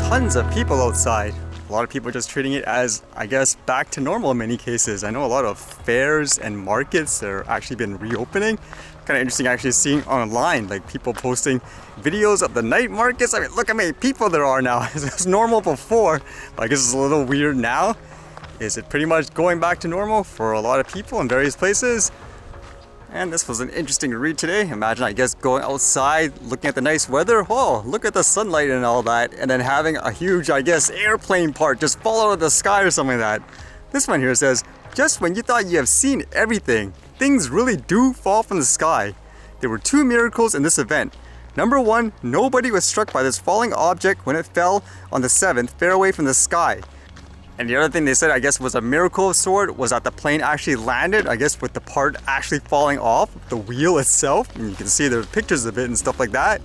tons of people outside. A lot of people are just treating it as, I guess, back to normal in many cases. I know a lot of fairs and markets that are actually been reopening. Kind of interesting actually seeing online, like people posting videos of the night markets. I mean, look how many people there are now. It was normal before, but I guess it's a little weird now. Is it pretty much going back to normal for a lot of people in various places? And this was an interesting read today. Imagine, I guess, going outside, looking at the nice weather. Oh, look at the sunlight and all that. And then having a huge, I guess, airplane part just fall out of the sky or something like that. This one here says, just when you thought you have seen everything, things really do fall from the sky. There were two miracles in this event. Number one, nobody was struck by this falling object when it fell on the 7th, fair away from the sky. And the other thing they said, I guess, was a miracle of sort, was that the plane actually landed, I guess, with the part actually falling off, the wheel itself. And you can see there's pictures of it and stuff like that.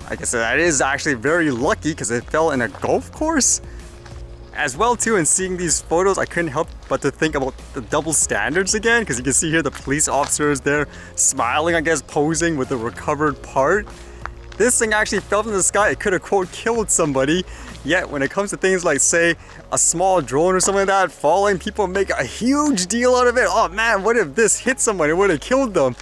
I guess that is actually very lucky because it fell in a golf course. As well, too, in seeing these photos, I couldn't help but to think about the double standards again, because you can see here the police officers there smiling, I guess, posing with the recovered part. This thing actually fell from the sky. It could have, quote, killed somebody. Yet when it comes to things like, say, a small drone or something like that falling, people make a huge deal out of it. Oh man, what if this hit someone? It would have killed them.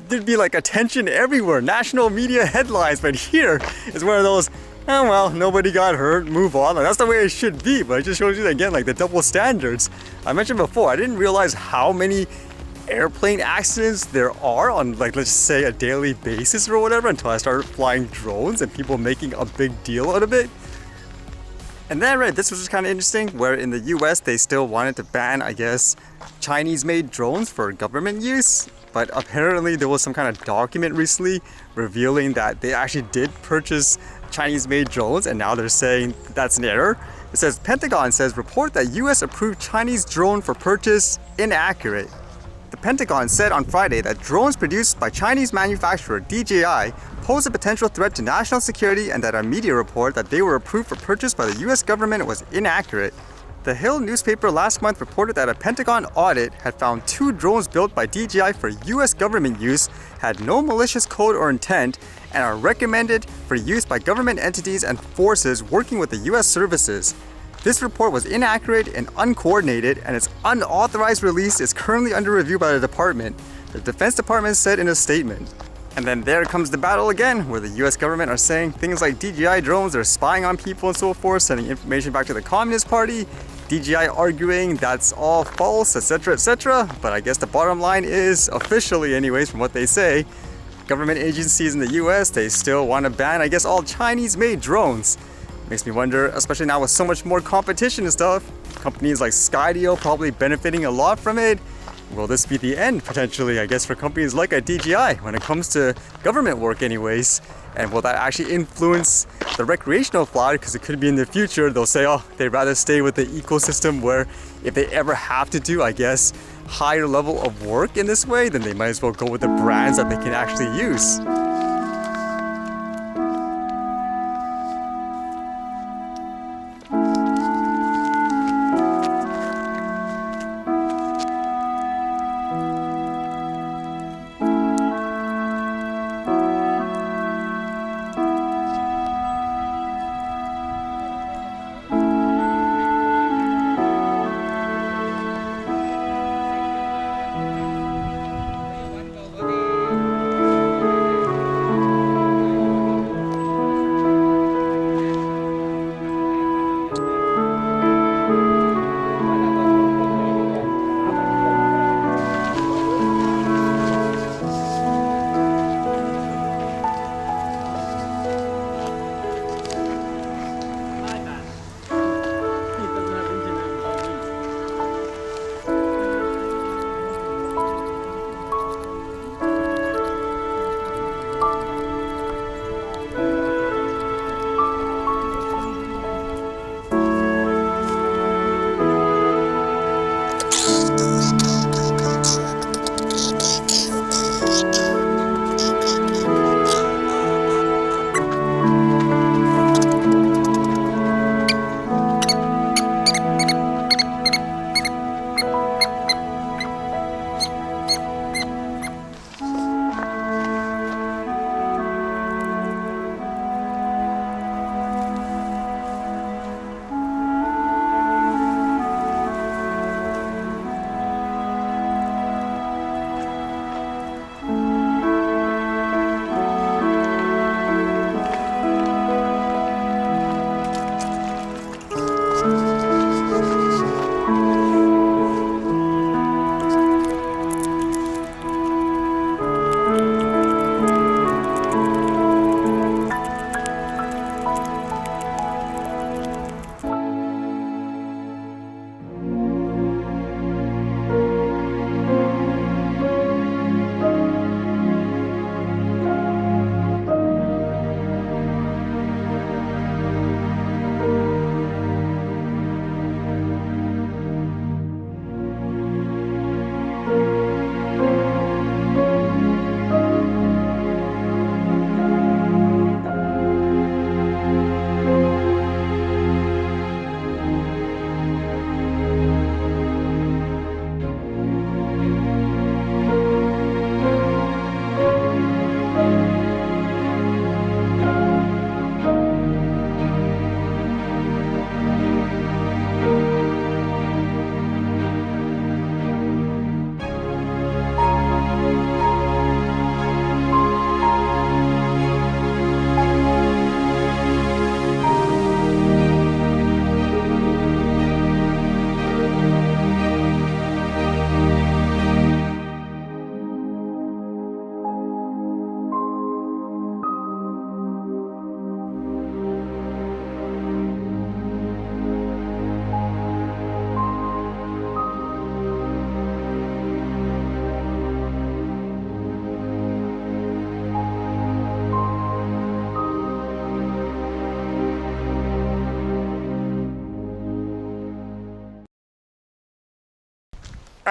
There'd be like attention everywhere, national media headlines. But here is one of those, oh well, nobody got hurt, move on. Like, that's the way it should be. But it just shows you again, like the double standards. I mentioned before, I didn't realize how many airplane accidents there are on, like, let's say a daily basis or whatever, until I started flying drones and people making a big deal out of it. And then I read, this was just kind of interesting, where in the US they still wanted to ban, I guess, Chinese-made drones for government use. But apparently there was some kind of document recently revealing that they actually did purchase Chinese-made drones, and now they're saying that's an error. It says, Pentagon says, report that US approved Chinese drone for purchase inaccurate. The Pentagon said on Friday that drones produced by Chinese manufacturer DJI pose a potential threat to national security, and that a media report that they were approved for purchase by the US government was inaccurate. The Hill newspaper last month reported that a Pentagon audit had found two drones built by DJI for US government use had no malicious code or intent and are recommended for use by government entities and forces working with the US services. This report was inaccurate and uncoordinated, and its unauthorized release is currently under review by the department, the Defense Department said in a statement. And then there comes the battle again, where the US government are saying things like DJI drones are spying on people and so forth, sending information back to the Communist Party, DJI arguing that's all false, etc., etc. But I guess the bottom line is, officially anyways, from what they say, government agencies in the US, they still want to ban, I guess, all Chinese-made drones. Makes me wonder, especially now with so much more competition and stuff, companies like Skydio probably benefiting a lot from it. Will this be the end, potentially, I guess, for companies like a DJI when it comes to government work anyways? And will that actually influence the recreational flight? Because it could be in the future, they'll say, oh, they'd rather stay with the ecosystem where if they ever have to do, I guess, higher level of work in this way, then they might as well go with the brands that they can actually use.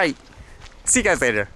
right, see you guys later.